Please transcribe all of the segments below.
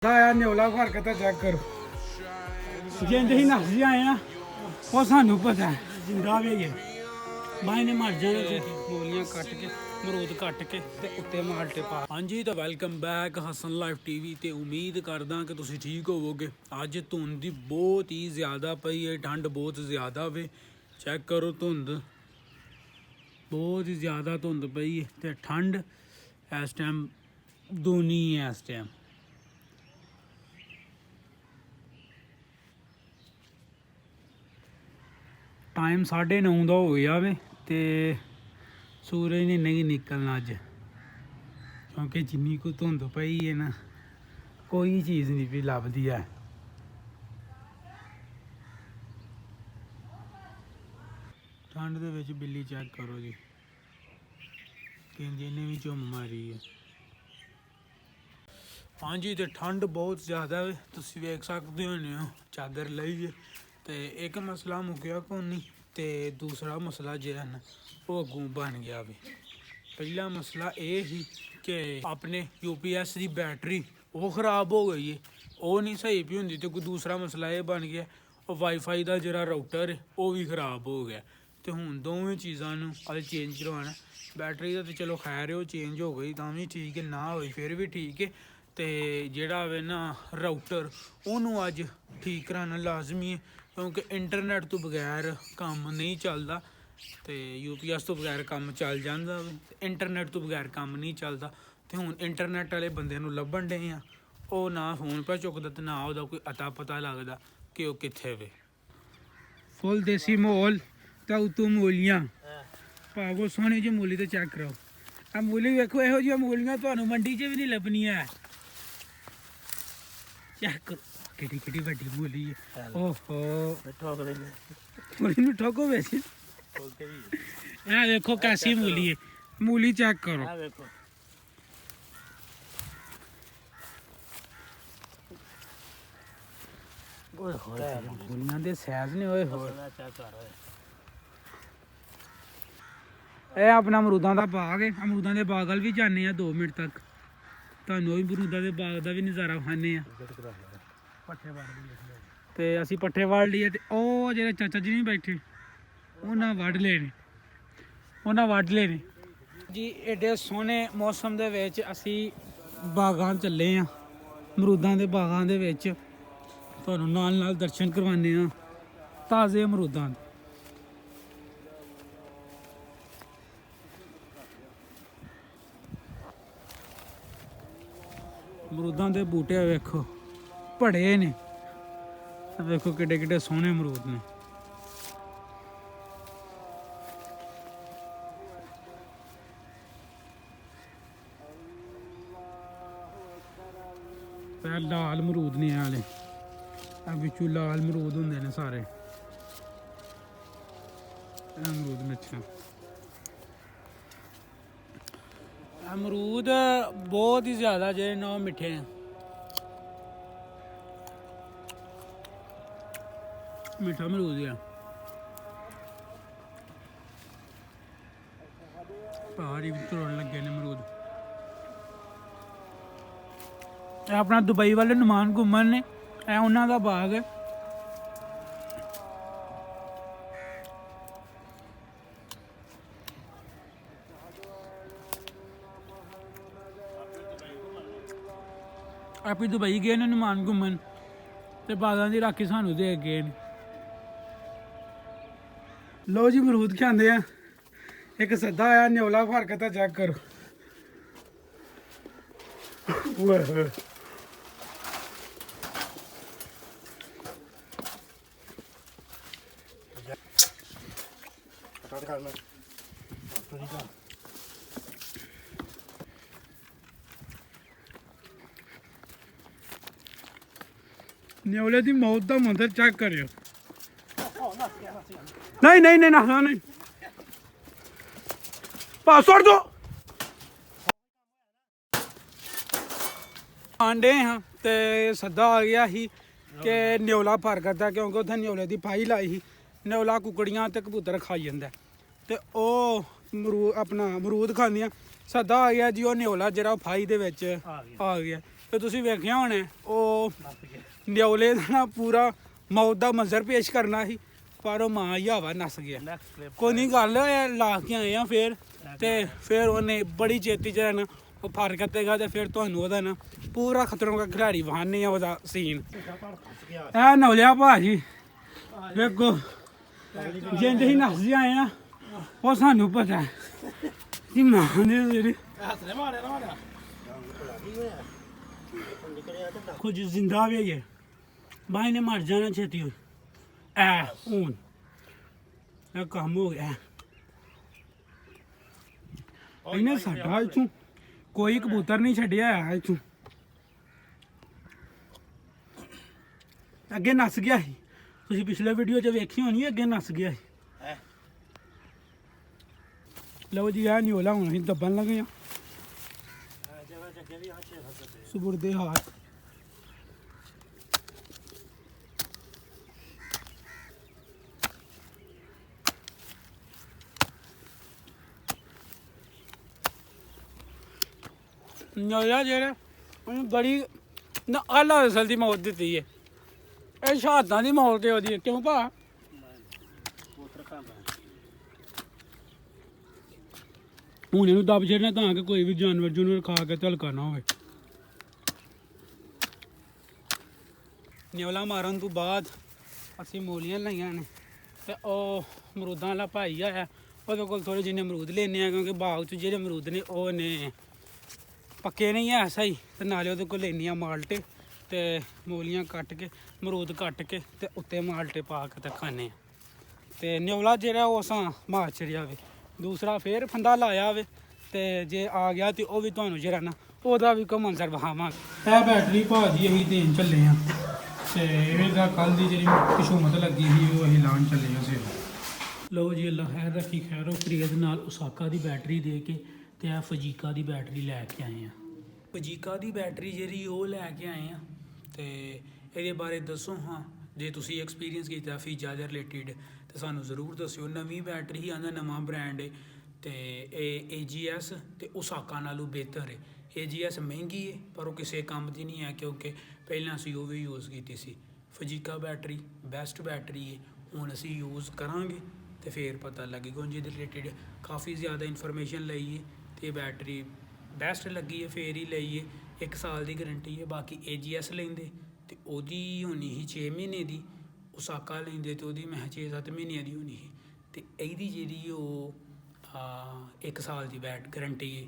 ਆਇਆ ਨਿਉਲਾ ਫਰਕ ਤਾਂ ਚੈੱਕ ਕਰੋ ਜਿੰਦ ਹੀ ਨੱਸ ਜੀ ਆਏ ਆ ਉਹ ਸਾਨੂੰ ਪਤਾ ਹੈ ਜਿੰਦਾ ਵੀ ਹੈ ਬਾਈ ਨੇ ਮਰ ਜਾਣਾ ਤੇ ਗੋਲੀਆਂ ਕੱਟ ਕੇ ਮਰੂਦ ਕੱਟ ਕੇ ਤੇ ਉੱਤੇ ਮਾਲਟੇ ਪਾ। ਹਾਂਜੀ ਤਾਂ welcome back Hasan live TV ਤੇ ਉਮੀਦ ਕਰਦਾ ਕਿ ਤੁਸੀਂ ਠੀਕ ਹੋਵੋਗੇ। ਅੱਜ ਧੁੰਦ ਦੀ ਬਹੁਤ ਹੀ ਜ਼ਿਆਦਾ ਪਈ ਹੈ, ਠੰਡ ਬਹੁਤ ਜ਼ਿਆਦਾ ਵੇ। ਚੈੱਕ ਕਰੋ ਧੁੰਦ ਬਹੁਤ ਹੀ ਜ਼ਿਆਦਾ ਧੁੰਦ ਪਈ ਹੈ ਤੇ ਠੰਡ ਇਸ ਟਾਈਮ ਦੂਣੀ ਹੈ। ਇਸ ਟਾਈਮ टाइम 9:30 ਦਾ ਹੋ ਗਿਆ ਵੇ ਤੇ ਸੂਰਜ ਨੇ ਨਹੀਂ ਨਿਕਲਣਾ ਅੱਜ, ਕਿਉਂਕਿ ਜਿੰਨੀ ਕੁ ਧੁੰਦ ਪਈ ਹੈ ਨਾ ਕੋਈ ਚੀਜ਼ ਨਹੀਂ ਵੀ ਲੱਭਦੀ ਹੈ। ਠੰਡ ਦੇ ਵਿੱਚ ਬਿੱਲੀ ਚੈੱਕ ਕਰੋ ਜੀ, ਕਹਿੰਦੇ ਨੇ ਵੀ ਝੁੰਮ ਮਾਰੀ ਹੈ। ਹਾਂਜੀ ਤੇ ਠੰਡ ਬਹੁਤ ਜ਼ਿਆਦਾ ਵੇ, ਤੁਸੀਂ ਵੇਖ ਸਕਦੇ ਹੋ ਚਾਦਰ ਲਈ ਹੈ। ਤੇ ਇੱਕ ਮਸਲਾ ਮੁੱਕਿਆ ਕੋਈ ਨਹੀਂ ਤੇ ਦੂਸਰਾ ਮਸਲਾ ਜਿਹੜਾ ਨਾ ਉਹ ਅੱਗੋਂ ਬਣ ਗਿਆ ਵੇ। ਪਹਿਲਾ ਮਸਲਾ ਇਹ ਸੀ ਕਿ ਆਪਣੇ UPS ਦੀ ਬੈਟਰੀ ਉਹ ਖਰਾਬ ਹੋ ਗਈ ਹੈ, ਉਹ ਨਹੀਂ ਸਹੀ ਵੀ ਹੁੰਦੀ। ਤੇ ਕੋਈ ਦੂਸਰਾ ਮਸਲਾ ਇਹ ਬਣ ਗਿਆ ਉਹ ਵਾਈਫਾਈ ਦਾ ਜਿਹੜਾ ਰਾਊਟਰ ਹੈ ਉਹ ਵੀ ਖਰਾਬ ਹੋ ਗਿਆ। ਤੇ ਹੁਣ ਦੋਵੇਂ ਚੀਜ਼ਾਂ ਨੂੰ ਅੱਜ ਚੇਂਜ ਕਰਵਾਉਣਾ। ਬੈਟਰੀ ਦਾ ਤਾਂ ਚਲੋ ਖੈਰ ਉਹ ਚੇਂਜ ਹੋ ਗਈ ਤਾਂ ਵੀ ਠੀਕ ਹੈ, ਨਾ ਹੋਈ ਫਿਰ ਵੀ ਠੀਕ ਹੈ। ਤੇ ਜਿਹੜਾ ਵੇ ਨਾ ਰਾਊਟਰ ਉਹਨੂੰ ਅੱਜ ਠੀਕ ਕਰਾਉਣਾ ਲਾਜ਼ਮੀ ਹੈ, ਕਿਉਂਕਿ ਇੰਟਰਨੈਟ ਤੋਂ ਬਗੈਰ ਕੰਮ ਨਹੀਂ ਚੱਲਦਾ। ਤੇ UPS ਤੋਂ ਬਗੈਰ ਕੰਮ ਚੱਲ ਜਾਂਦਾ ਵੇ, ਇੰਟਰਨੈਟ ਤੋਂ ਬਗੈਰ ਕੰਮ ਨਹੀਂ ਚੱਲਦਾ। ਤੇ ਹੁਣ ਇੰਟਰਨੈਟ ਵਾਲੇ ਬੰਦਿਆਂ ਨੂੰ ਲੱਭਣ ਡੇ ਆ, ਉਹ ਨਾ ਫੋਨ ਪਾ ਚੁੱਕਦਾ ਤੇ ਨਾ ਉਹਦਾ ਕੋਈ ਅਤਾ ਪਤਾ ਲੱਗਦਾ ਕਿ ਉਹ ਕਿੱਥੇ ਵੇ। ਫੁੱਲ ਦੇਸੀ ਮਾਹੌਲ ਤਾਂ ਉਤੋਂ ਮੂਲੀਆਂ ਭਾਗੋ ਸੋਹਣੀ ਜਿਹੀ ਮੂਲੀ ਤੇ ਚੈੱਕ ਕਰੋ। ਆ ਮੂਲੀ ਵੇਖੋ, ਇਹੋ ਜਿਹੀਆਂ ਮੂਲੀਆਂ ਤੁਹਾਨੂੰ ਮੰਡੀ 'ਚ ਵੀ ਨਹੀਂ ਲੱਭਣੀਆਂ। ਚੈੱਕ ਕਰੋ ਕਿੱਡੀ ਕਿੱਡੀ ਵੱਡੀ ਮੂਲੀ ਹੈ। ਓਹੋ ਮੂਲੀ ਨੂੰ ਠੋਕੋ ਵੈਸੇ। ਇਹ ਦੇਖੋ ਕੈਸੀ ਮੂਲੀ ਹੈ, ਮੂਲੀ ਚੈੱਕ ਕਰੋ। ਮੂਲੀਆਂ ਦੇ ਸਾਈਜ਼ ਨੇ ਓਏ ਹੋਏ। ਇਹ ਆਪਣਾ ਅਮਰੂਦਾਂ ਦਾ ਬਾਗ ਹੈ, ਅਮਰੂਦਾਂ ਦੇ ਬਾਗ ਵੱਲ ਵੀ ਜਾਂਦੇ ਆ 2 ਮਿੰਟ ਤੱਕ, ਤੁਹਾਨੂੰ ਵੀ ਅਮਰੂਦਾਂ ਦੇ ਬਾਗ ਦਾ ਵੀ ਨਜ਼ਾਰਾ ਵਿਖਾਉਂਦੇ ਆ। ਤੇ ਅਸੀਂ ਪੱਠੇ ਵੜ ਲਈਏ ਤੇ ਉਹ ਜਿਹੜੇ ਚਾਚਾ ਜੀ ਨਹੀਂ ਬੈਠੇ ਉਹਨਾਂ ਵੱਢ ਲਏ ਨੇ ਜੀ। ਐਡੇ ਸੋਹਣੇ ਮੌਸਮ ਦੇ ਵਿੱਚ ਅਸੀਂ ਬਾਗਾਂ ਚੱਲੇ ਆ, ਅਮਰੂਦਾਂ ਦੇ ਬਾਗਾਂ ਦੇ ਵਿੱਚ ਤੁਹਾਨੂੰ ਨਾਲ ਨਾਲ ਦਰਸ਼ਨ ਕਰਵਾਉਂਦੇ ਆ ਤਾਜ਼ੇ ਅਮਰੂਦਾਂ ਦੇ। ਅਮਰੂਦਾਂ ਦੇ ਬੂਟੇ ਵੇਖੋ ਭੜੇ ਨੇ, ਵੇਖੋ ਕਿੱਡੇ ਕਿੱਡੇ ਸੋਹਣੇ ਅਮਰੂਦ ਨੇ। ਇਹ ਲਾਲ ਅਮਰੂਦ ਨੇ ਆਲੇ, ਆ ਵਿੱਚੋਂ ਲਾਲ ਅਮਰੂਦ ਹੁੰਦੇ ਨੇ ਸਾਰੇ। ਇਹ ਅਮਰੂਦ ਮਿੱਠੇ, ਅਮਰੂਦ ਬਹੁਤ ਹੀ ਜ਼ਿਆਦਾ ਜਿਹੜੇ ਨਾ ਮਿੱਠੇ ਨੇ। ਮਿੱਠਾ ਅਮਰੂਦ ਆ, ਪਹਾੜੀ ਵਿੱਚ ਤੋੜਨ ਲੱਗੇ ਨੇ ਅਮਰੂਦ। ਇਹ ਆਪਣਾ ਦੁਬਈ ਵਾਲੇ ਨੁਮਾਨ ਘੁੰਮਣ ਨੇ, ਇਹ ਉਹਨਾਂ ਦਾ ਬਾਗ ਹੈ। ਆਪੀ ਦੁਬਈ ਗਏ ਨੇ ਨੁਮਾਨ ਘੁੰਮਣ ਤੇ ਬਾਗਾਂ ਦੀ ਰਾਖੀ ਸਾਨੂੰ ਦੇ ਗਏ ਨੇ। ਲੋ ਜੀ ਅਮਰੂਦ ਖਾਂਦੇ ਆ। ਇੱਕ ਸੱਦਾ ਆਇਆ ਨਿਉਲਾ ਫਰਕ ਤਾਂ ਚੈੱਕ ਕਰੋ। ਨਿਉਲੇ ਦੀ ਮੌਤ ਦਾ ਮੰਦਰ ਚੈੱਕ ਕਰਿਓ। ਨਹੀਂ ਨਾ ਪਾਸਵਰਡ ਦੋ ਆਂਡੇ ਹਾਂ ਤੇ ਸੱਦਾ ਆ ਗਿਆ ਸੀ ਕਿ ਨਿਉਲਾ ਫਰਕ ਦਾ, ਕਿਉਂਕਿ ਉੱਥੇ ਨਿਉਲੇ ਦੀ ਫਾਈ ਲਾਈ ਸੀ। ਨਿਉਲਾ ਕੁਕੜੀਆਂ ਤੇ ਕਬੂਤਰ ਖਾਈ ਜਾਂਦਾ ਤੇ ਉਹ ਅਮਰੂਦ ਖਾਂਦੀਆਂ। ਸੱਦਾ ਆ ਗਿਆ ਜੀ, ਉਹ ਨਿਉਲਾ ਜਿਹੜਾ ਫਾਈ ਦੇ ਵਿੱਚ ਆ ਗਿਆ। ਤੇ ਤੁਸੀਂ ਵੇਖਿਆ ਹੋਣਾ ਉਹ ਨਿਓਲੇ ਦਾ ਨਾ ਪੂਰਾ ਮੌਤ ਦਾ ਮੰਜ਼ਰ ਪੇਸ਼ ਕਰਨਾ ਸੀ, ਪਰ ਉਹ ਮਾਂ ਹੀ ਹਵਾ ਨੱਸ ਗਿਆ। ਕੋਈ ਨਹੀਂ ਗੱਲ ਲਾ ਕੇ ਆਏ ਆ ਫਿਰ, ਤੇ ਫਿਰ ਉਹਨੇ ਬੜੀ ਛੇਤੀ ਜਿਹੜਾ ਨਾ ਉਹ ਫਰ ਕੱਤੇਗਾ, ਤੇ ਫਿਰ ਤੁਹਾਨੂੰ ਉਹਦਾ ਨਾ ਪੂਰਾ ਖਤਰੋਂ ਦਾ ਖਿਡਾਰੀ ਵਹਾਨੇ ਆ ਉਹਦਾ ਸੀਨ। ਇਹ ਨੌਲਿਆ ਭਾਜੀ ਵੇਖੋ ਜਿੰਦ ਹੀ ਨੱਸਦੇ ਆਏ ਆ, ਉਹ ਸਾਨੂੰ ਪਤਾ ਕਿ ਮਾਂ ਨੇ ਜਿਹੜੀ ਕੁਝ ਜ਼ਿੰਦਾ ਵੀ ਹੈ ਬਾਈ ਨੇ ਮਰ ਜਾਣਾ ਛੇਤੀ ਹੋਈ। ਐ ਹੁਣ ਇਹ ਕੰਮ ਹੋ ਗਿਆ, ਇਹਨੇ ਸਾਡਾ ਇੱਥੋਂ ਕੋਈ ਕਬੂਤਰ ਨਹੀਂ ਛੱਡਿਆ ਹੈ ਇੱਥੋਂ। ਅੱਗੇ ਨੱਸ ਗਿਆ ਸੀ, ਤੁਸੀਂ ਪਿਛਲੇ ਵੀਡੀਓ 'ਚ ਵੇਖੀ ਹੋਣੀ, ਅੱਗੇ ਨੱਸ ਗਿਆ ਸੀ। ਲਓ ਜੀ ਆ ਨਿਓਲਾ ਹੁਣ ਅਸੀਂ ਦੱਬਣ ਲੱਗੇ ਆ ਸੁਬੁਰਦੇ ਹਾਥ। ਨਿਓਲਾ ਜਿਹੜਾ ਉਹਨੂੰ ਬੜੀ ਨਾ ਆਲਾ ਨਸਲ ਦੀ ਮੌਤ ਦਿੱਤੀ ਹੈ, ਇਹ ਸ਼ਹਾਦਤਾਂ ਦੀ ਮੌਤ ਹੈ ਉਹਦੀ। ਕਿਉਂ ਭਾ ਹੁਣ ਇਹਨੂੰ ਦੱਬ ਛੱਡਣਾ ਤਾਂ ਕਿ ਕੋਈ ਵੀ ਜਾਨਵਰ ਜੂਨਵਰ ਖਾ ਕੇ ਧਲਕਾ ਨਾ ਹੋਵੇ। ਨਿਓਲਾ ਮਾਰਨ ਤੋਂ ਬਾਅਦ ਅਸੀਂ ਮੂਲੀਆਂ ਲਈਆਂ ਨੇ, ਤੇ ਉਹ ਅਮਰੂਦਾਂ ਵਾਲਾ ਭਾਈ ਆਇਆ, ਉਹਦੇ ਕੋਲ ਥੋੜ੍ਹੇ ਜਿਹੇ ਅਮਰੂਦ ਲੈਣੇ ਆ, ਕਿਉਂਕਿ ਬਾਗ 'ਚ ਜਿਹੜੇ ਅਮਰੂਦ ਨੇ ਉਹ ਨੇ ਪੱਕੇ ਨਹੀਂ ਹੈ ਸਹੀ, ਤੇ ਨਾਲੇ ਉਹਦੇ ਕੋਲ ਲੈਣੀਆਂ ਮਾਲਟੇ ਤੇ ਮੂਲੀਆਂ ਕੱਟ ਕੇ ਅਮਰੂਦ ਕੱਟ ਕੇ ਤੇ ਉੱਤੇ ਮਾਲਟੇ ਪਾ ਕੇ ਤੇ ਖਾਣੇ ਆ। ਤੇ ਨਿਓਲਾ ਜਿਹੜਾ ਉਹ ਅਸਾਂ ਮਾਰ ਛੜਿਆ ਵੇ, ਦੂਸਰਾ ਫੇਰ ਫੰਦਾ ਲਾਇਆ ਵੇ, ਤੇ ਜੇ ਆ ਗਿਆ ਤੇ ਉਹ ਵੀ ਤੁਹਾਨੂੰ ਜਿਹੜਾ ਨਾ ਉਹਦਾ ਵੀ ਕੋਈ ਮੰਜ਼ਰ ਵਿਖਾਵਾਂਗੇ। ਇਹ ਬੈਟਰੀ ਭਾਜੀ ਅਸੀਂ ਦੇਣ ਚੱਲੇ ਆ, ਤੇ ਇਹਦਾ ਕੱਲ ਦੀ ਜਿਹੜੀ ਕਿਸਮਤ ਲੱਗੀ ਸੀ ਉਹ ਅਸੀਂ ਲਾਉਣ ਚੱਲੇ ਹਾਂ ਸੇਵਾ। ਲਓ ਜੀ ਅੱਲਾ ਖੈਰ ਰੱਖੀ ਖੈਰੋ ਫਰੀਦ ਨਾਲ ਉਸਾਕਾ ਦੀ ਬੈਟਰੀ ਦੇ ਕੇ ਤੇ ਇਹ ਫਜੀਕਾ ਦੀ ਬੈਟਰੀ ਲੈ ਕੇ ਆਏ ਆ। ਫਜੀਕਾ ਦੀ ਬੈਟਰੀ ਜਿਹੜੀ ਉਹ ਲੈ ਕੇ ਆਏ ਆ, ਤੇ ਇਹਦੇ ਬਾਰੇ ਦੱਸੋ ਹਾਂ, ਜੇ ਤੁਸੀਂ ਐਕਸਪੀਰੀਅੰਸ ਕੀਤਾ ਫੀਚਰ ਦੇ ਰਿਲੇਟਿਡ ਤੇ ਸਾਨੂੰ ਜ਼ਰੂਰ ਦੱਸਿਓ। ਨਵੀਂ ਬੈਟਰੀ ਹੀ ਆਉਂਦਾ, ਨਵਾਂ ਬ੍ਰਾਂਡ ਹੈ, ਤੇ ਇਹ AGS ਤੇ ਉਸਾਕਾ ਨਾਲੋਂ ਬਿਹਤਰ ਹੈ। AGS ਮਹਿੰਗੀ ਹੈ ਪਰ ਉਹ ਕਿਸੇ ਕੰਮ ਦੀ ਨਹੀਂ ਹੈ, ਕਿਉਂਕਿ ਪਹਿਲਾਂ ਅਸੀਂ ਉਹ ਵੀ ਯੂਜ਼ ਕੀਤੀ ਸੀ। ਫਜੀਕਾ ਬੈਟਰੀ ਬੈਸਟ ਬੈਟਰੀ ਹੈ, ਹੁਣ ਅਸੀਂ ਯੂਜ਼ ਕਰਾਂਗੇ ਤੇ ਫਿਰ ਪਤਾ ਲੱਗੇਗਾ। ਹੁਣ ਜਿਹਦੇ ਰਿਲੇਟਿਡ ਕਾਫੀ ਜ਼ਿਆਦਾ ਇਨਫੋਰਮੇਸ਼ਨ ਲਈ ਹੈ, ਤੇ ਬੈਟਰੀ ਬੈਸਟ ਲੱਗੀ ਹੈ ਫਿਰ ਹੀ ਲਈ ਹੈ। 1 ਸਾਲ ਦੀ ਗਰੰਟੀ ਹੈ। ਬਾਕੀ AGS ਲੈਂਦੇ ਤੇ ਉਹਦੀ ਹੋਣੀ ਸੀ 6 ਮਹੀਨੇ ਦੀ, ਉਸਾਕਾ ਲੈਂਦੇ ਤੇ ਉਹਦੀ ਮੈਂ 6-7 ਮਹੀਨਿਆਂ ਦੀ ਹੋਣੀ ਸੀ, ਤੇ ਇਹਦੀ ਜਿਹੜੀ ਉਹ 1 ਸਾਲ ਦੀ ਗਰੰਟੀ ਹੈ,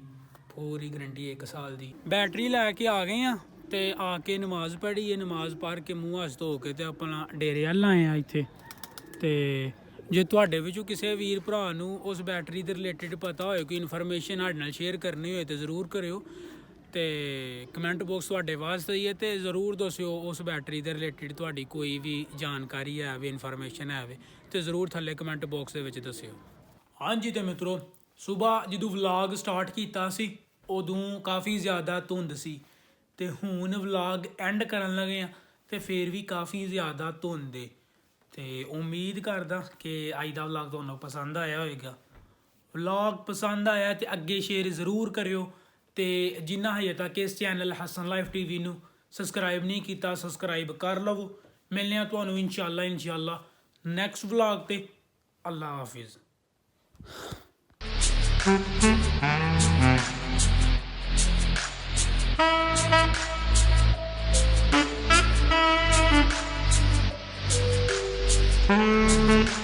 ਪੂਰੀ ਗਰੰਟੀ 1 ਸਾਲ ਦੀ। ਬੈਟਰੀ ਲੈ ਕੇ ਆ ਗਏ ਆ, ਤੇ ਆ ਕੇ ਨਮਾਜ਼ ਪੜ੍ਹੀ ਹੈ, ਨਮਾਜ਼ ਪੜ੍ਹ ਕੇ ਮੂੰਹ ਹੱਥ ਧੋ ਕੇ ਤੇ ਆਪਣਾ ਡੇਰੇ ਵੱਲ ਆਏ ਆ ਇੱਥੇ। ਤੇ ਜੇ ਤੁਹਾਡੇ ਵਿੱਚੋਂ ਕਿਸੇ ਵੀਰ ਭਰਾ ਨੂੰ ਉਸ ਬੈਟਰੀ ਦੇ ਰਿਲੇਟਿਡ ਪਤਾ ਹੋਏ, ਕੋਈ ਇਨਫੋਰਮੇਸ਼ਨ ਸਾਡੇ ਨਾਲ ਸ਼ੇਅਰ ਕਰਨੀ ਹੋਏ ਤੇ ਜ਼ਰੂਰ ਕਰਿਓ, ਤੇ ਕਮੈਂਟ ਬਾਕਸ ਤੁਹਾਡੇ ਵਾਸਤੇ ਹੀ ਹੈ, ਤੇ ਜ਼ਰੂਰ ਦੱਸਿਓ ਉਸ ਬੈਟਰੀ ਦੇ ਰਿਲੇਟਿਡ ਤੁਹਾਡੀ ਕੋਈ ਵੀ ਜਾਣਕਾਰੀ ਹੈ ਵੇ, ਇਨਫੋਰਮੇਸ਼ਨ ਹੈ ਵੇ, ਤੇ ਜ਼ਰੂਰ ਥੱਲੇ ਕਮੈਂਟ ਬਾਕਸ ਦੇ ਵਿੱਚ ਦੱਸਿਓ। ਹਾਂਜੀ ਤੇ ਮਿੱਤਰੋ, ਸਵੇਰ ਜਦੋਂ ਵਲੌਗ ਸਟਾਰਟ ਕੀਤਾ ਸੀ ਉਦੋਂ ਕਾਫੀ ਜ਼ਿਆਦਾ ਧੁੰਦ ਸੀ, ਤੇ ਹੁਣ ਵਲੌਗ ਐਂਡ ਕਰਨ ਲੱਗੇ ਆ ਤੇ ਫਿਰ ਵੀ ਕਾਫੀ ਜ਼ਿਆਦਾ ਧੁੰਦ ਹੈ। ਤੇ ਉਮੀਦ ਕਰਦਾ ਕਿ ਅੱਜ ਦਾ ਵਲੌਗ ਤੁਹਾਨੂੰ ਪਸੰਦ ਆਇਆ ਹੋਵੇਗਾ। ਵਲੌਗ ਪਸੰਦ ਆਇਆ ਤੇ ਅੱਗੇ ਸ਼ੇਅਰ ਜ਼ਰੂਰ ਕਰਿਓ, ਤੇ ਜਿਨ੍ਹਾਂ ਹਜੇ ਤੱਕ ਇਸ ਚੈਨਲ ਹਸਨ ਲਾਈਫ TV ਨੂੰ ਸਬਸਕ੍ਰਾਈਬ ਨਹੀਂ ਕੀਤਾ ਸਬਸਕ੍ਰਾਈਬ ਕਰ ਲਵੋ। ਮਿਲਦੇ ਹਾਂ ਤੁਹਾਨੂੰ ਇਨਸ਼ਾਅੱਲਾ ਨੈਕਸਟ ਵਲੌਗ ਤੇ। ਅੱਲਾ ਹਾਫਿਜ਼। Thank you.